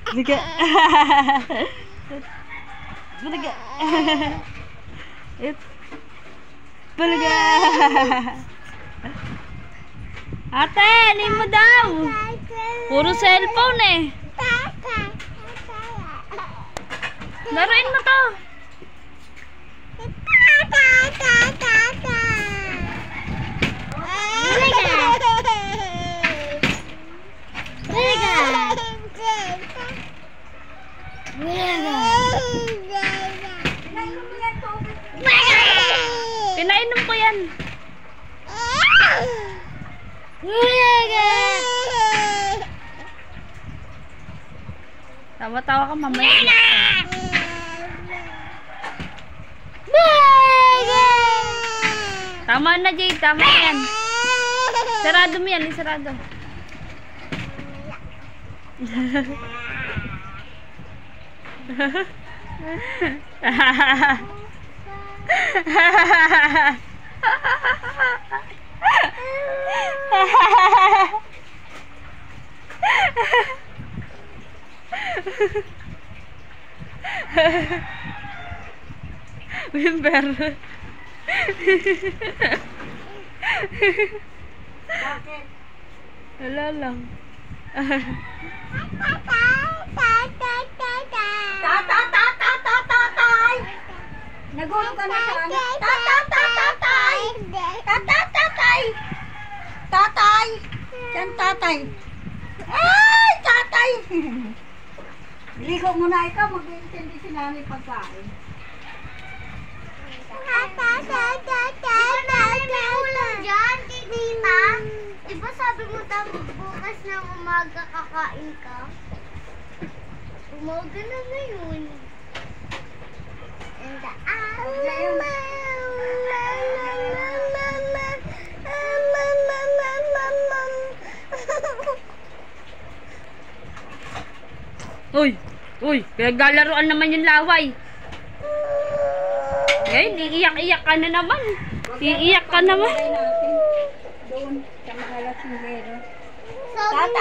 Baliga. Baliga. Baliga. Ate, alin mo daw? Puro cellphone eh. Laruin mo to. Pinainom ko yan. Tawa-tawa ka mamaya. Tama na, Jade. Tama yan. Sarado mo yan. Sarado. Wimber. Bakit? Wala lang. Tatay! Nagulog ka na sa ano? Tatay! Tatay! Yan tatay! Ay! Tatay! Ligo muna ikaw, mag-iintindi si nanay pagkain. May ulam dyan, tita. Diba sabi mo bukas ng umaga kakain ka? Umaga na ngayon. Uy! Uy! Pinaglalaroan naman yung laway. Ngayon, iiyak-iyak ka na naman. Iiyak ka naman. Doon, sa mga lasingero. Sabi